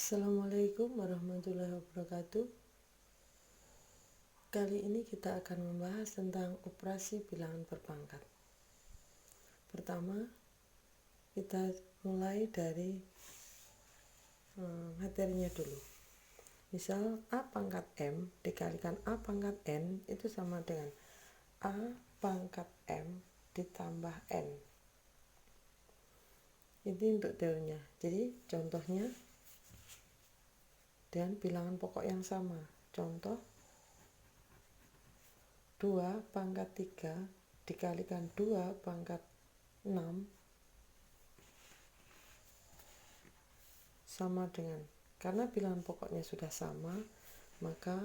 Assalamualaikum warahmatullahi wabarakatuh. Kali ini kita akan membahas tentang operasi bilangan berpangkat. Pertama, kita mulai dari materinya dulu. Misal A pangkat M dikalikan A pangkat N itu sama dengan A pangkat M ditambah N. Ini untuk teorinya. Jadi contohnya dengan bilangan pokok yang sama. Contoh 2 pangkat 3 dikalikan 2 pangkat 6 sama dengan, karena bilangan pokoknya sudah sama, maka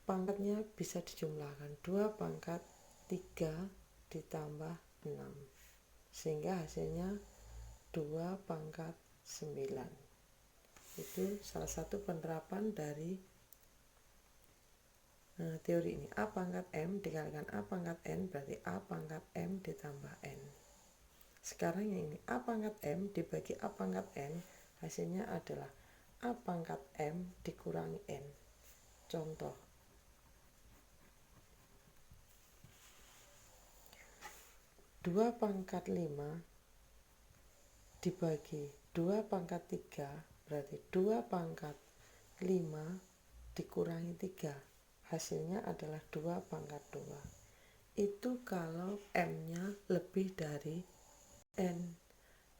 pangkatnya bisa dijumlahkan 2 pangkat 3 ditambah 6 sehingga hasilnya 2 pangkat 9. Itu salah satu penerapan dari teori ini. A pangkat M dikalikan A pangkat N berarti A pangkat M ditambah N. Sekarang yang ini A pangkat M dibagi A pangkat N, hasilnya adalah A pangkat M dikurangi N. Contoh 2 pangkat 5 dibagi 2 pangkat 3 berarti 2 pangkat 5 dikurangi 3, hasilnya adalah 2 pangkat 2. Itu kalau M-nya lebih dari N.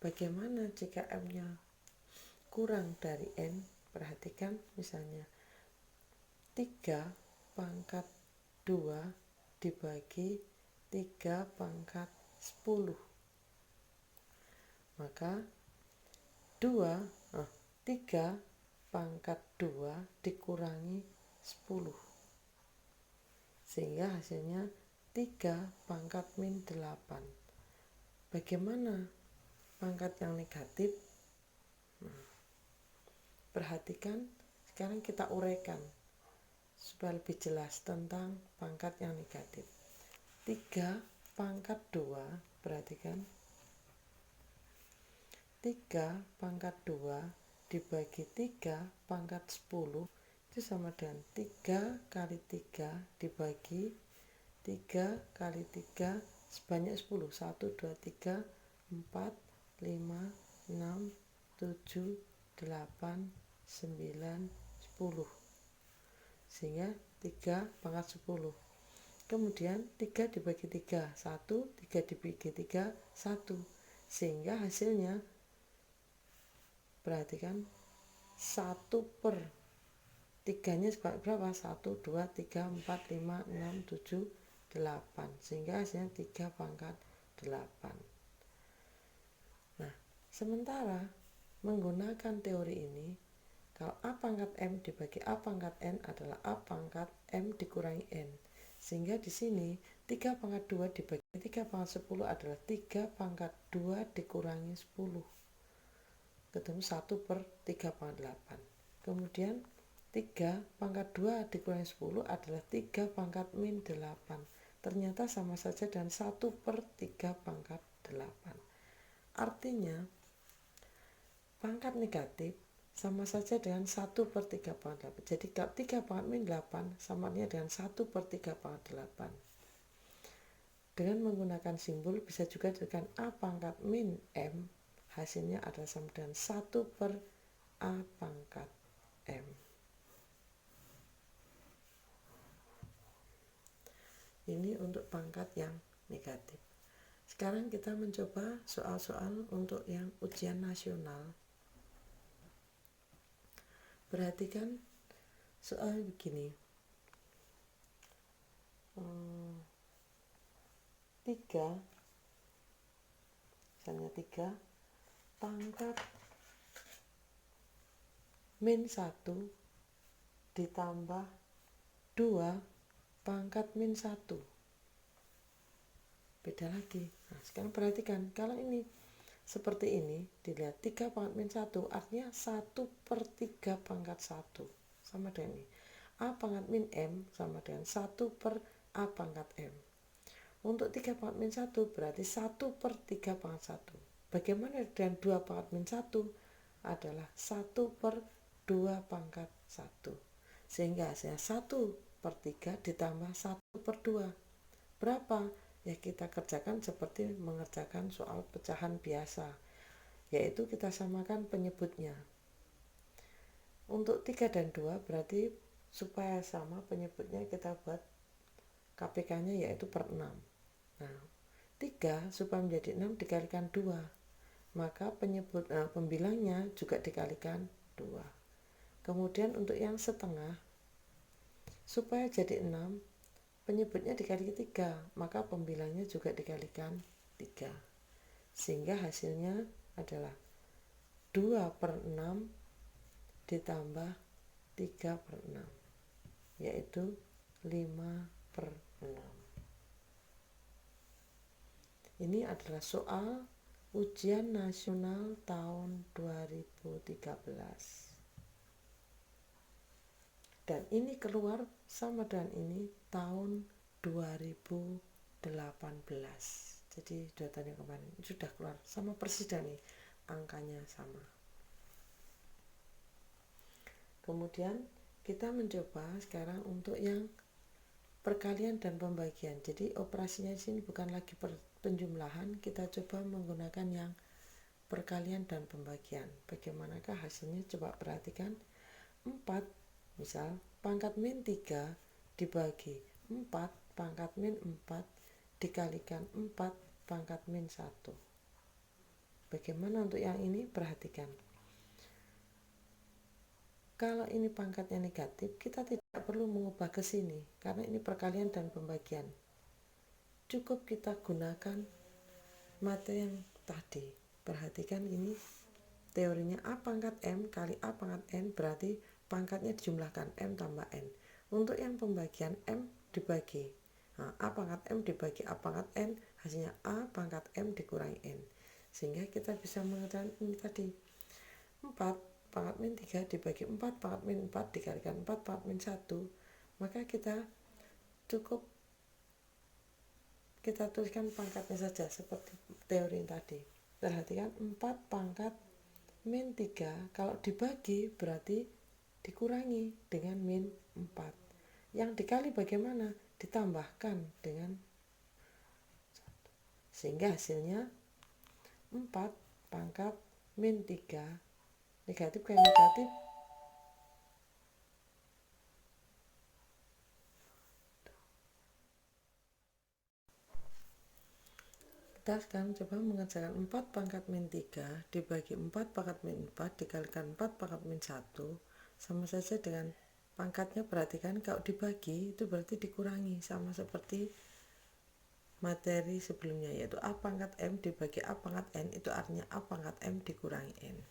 Bagaimana jika M-nya kurang dari N? Perhatikan misalnya 3 pangkat 2 dibagi 3 pangkat 10. Maka 3 pangkat 2 dikurangi 10. Sehingga hasilnya 3 pangkat min 8. Bagaimana pangkat yang negatif? Perhatikan, sekarang kita uraikan supaya lebih jelas tentang pangkat yang negatif. 3 pangkat 2, perhatikan 3 pangkat 2 dibagi 3 pangkat 10 itu sama dengan 3 kali 3 dibagi 3 kali 3 sebanyak 10. 1, 2, 3, 4, 5, 6, 7, 8, 9, 10. Sehingga 3 pangkat 10. Kemudian 3 dibagi 3, 1, 3 dibagi 3, 1. Sehingga hasilnya, perhatikan, 1 per 3-nya berapa? 1, 2, 3, 4, 5, 6, 7, 8. Sehingga hasilnya 3 pangkat 8. Nah, sementara menggunakan teori ini, kalau A pangkat M dibagi A pangkat N adalah A pangkat M dikurangi N. Sehingga di sini 3 pangkat 2 dibagi 3 pangkat 10 adalah 3 pangkat 2 dikurangi 10. Ketemu 1 per 3 pangkat 8. Kemudian 3 pangkat 2 dikurangi 10 adalah 3 pangkat min 8. Ternyata sama saja dengan 1 per 3 pangkat 8. Artinya pangkat negatif sama saja dengan 1 per 3 pangkat 8. Jadi 3 pangkat min 8 samanya dengan 1 per 3 pangkat 8. Dengan menggunakan simbol bisa juga dengan A pangkat min M, hasilnya adalah sama dengan 1 per A pangkat M. Ini untuk pangkat yang negatif. Sekarang kita mencoba soal-soal untuk yang ujian nasional. Perhatikan soal begini. 3 misalnya 3 pangkat min 1 ditambah 2 pangkat min 1. Beda lagi. Nah, sekarang perhatikan, kalau ini seperti ini, dilihat 3 pangkat min 1 artinya 1 per 3 pangkat 1 sama dengan ini. A pangkat min M sama dengan 1 per A pangkat M. Untuk 3 pangkat min 1 berarti 1 per 3 pangkat 1. Bagaimana dengan 2 pangkat min 1? adalah 1/2/1. Sehingga hasilnya 1/3 ditambah 1/2. Berapa? Ya kita kerjakan seperti mengerjakan soal pecahan biasa, yaitu kita samakan penyebutnya. Untuk 3 dan 2 berarti supaya sama penyebutnya kita buat KPK-nya yaitu per 6. Nah, 3 supaya menjadi 6 dikalikan 2, maka pembilangnya juga dikalikan 2. Kemudian untuk yang setengah, supaya jadi 6, penyebutnya dikali 3, maka pembilangnya juga dikalikan 3. Sehingga hasilnya adalah 2/6 ditambah 3/6, yaitu 5/6. Ini adalah soal ujian nasional tahun 2013. Dan ini keluar sama dengan ini tahun 2018. Jadi 2 tahun yang kemarin sudah keluar sama persis dan nih angkanya sama. Kemudian kita mencoba sekarang untuk yang perkalian dan pembagian. Jadi operasinya di sini bukan lagi penjumlahan, kita coba menggunakan yang perkalian dan pembagian. Bagaimanakah hasilnya? Coba perhatikan. 4, misal pangkat min 3 dibagi 4 pangkat min 4 dikalikan 4 pangkat min 1. Bagaimana untuk yang ini? Perhatikan. Kalau ini pangkatnya negatif, kita tidak perlu mengubah ke sini karena ini perkalian dan pembagian. Cukup kita gunakan materi yang tadi. Perhatikan ini teorinya A pangkat M kali A pangkat N berarti pangkatnya dijumlahkan M tambah N. Untuk yang pembagian M dibagi. Nah, A pangkat M dibagi A pangkat N, hasilnya A pangkat M dikurangi N. Sehingga kita bisa mengatakan ini tadi. 4 pangkat min 3 dibagi 4 pangkat min 4 dikalikan 4 pangkat min 1, maka kita cukup kita tuliskan pangkatnya saja seperti teori tadi. Perhatikan 4 pangkat min 3 kalau dibagi berarti dikurangi dengan min 4. Yang dikali bagaimana? Ditambahkan dengan 1. Sehingga hasilnya 4 pangkat min 3 negatif kali negatif kita sekarang coba mengerjakan 4 pangkat min 3 dibagi 4 pangkat min 4 dikalikan 4 pangkat min 1 sama saja dengan pangkatnya. Perhatikan kalau dibagi itu berarti dikurangi, sama seperti materi sebelumnya yaitu A pangkat M dibagi A pangkat N, itu artinya A pangkat M dikurangi N.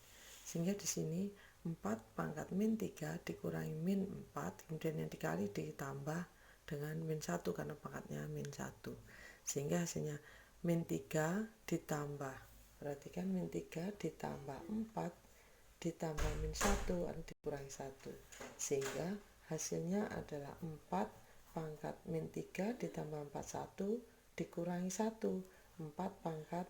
Sehingga di sini 4 pangkat min 3 dikurangi min 4, kemudian yang dikali ditambah dengan min 1 karena pangkatnya min 1. Sehingga hasilnya min 3 ditambah, perhatikan min 3 ditambah 4 ditambah min 1 atau dikurangi 1. Sehingga hasilnya adalah 4 pangkat min 3 ditambah 41 dikurangi 1, 4 pangkat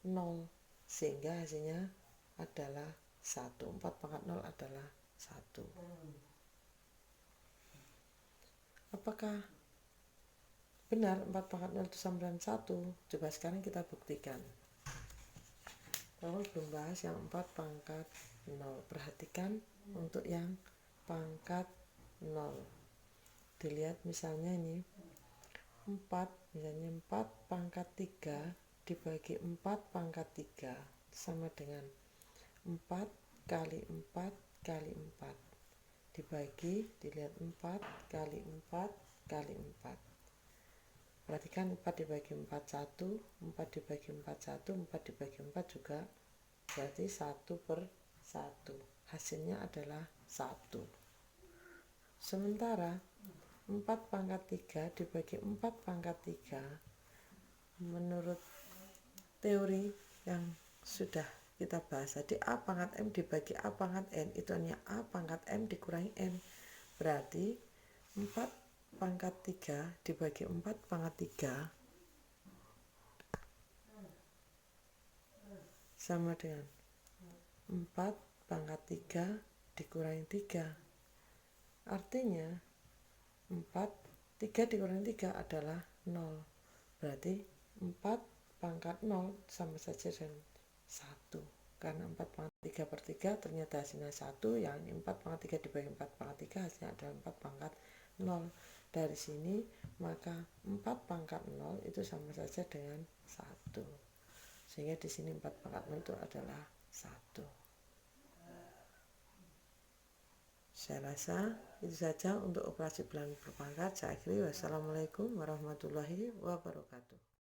0. Sehingga hasilnya adalah 1. 4 pangkat 0 adalah 1. Apakah benar 4 pangkat 0 itu sama dengan 1? Coba sekarang kita buktikan. Kalau belum bahas yang 4 pangkat 0, perhatikan untuk yang pangkat 0. Dilihat misalnya ini 4, misalnya 4 pangkat 3 dibagi 4 pangkat 3 sama dengan 4 kali 4 kali 4 dibagi, dilihat 4 kali 4 kali 4. Perhatikan 4 dibagi 4 1, 4 dibagi 4 1, 4 dibagi 4 juga berarti 1/1. Hasilnya adalah 1. Sementara 4 pangkat 3 dibagi 4 pangkat 3 menurut teori yang sudah kita bahas tadi, A pangkat M dibagi A pangkat N itu hanya A pangkat M dikurangi N, berarti 4 pangkat 3 dibagi 4 pangkat 3 sama dengan 4 pangkat 3 dikurangi 3. Artinya 3 dikurangi 3 adalah 0. Berarti 4 pangkat 0 sama saja dengan 1. Karena 4 pangkat 3 per 3 ternyata hasilnya 1, yang 4 pangkat 3 dibagi 4 pangkat 3 hasilnya adalah 4 pangkat 0. Dari sini maka 4 pangkat 0 itu sama saja dengan 1. Sehingga di sini 4 pangkat 0 itu adalah 1. Saya rasa itu saja untuk operasi bilangan berpangkat. Saya akhiri. Wassalamualaikum warahmatullahi wabarakatuh.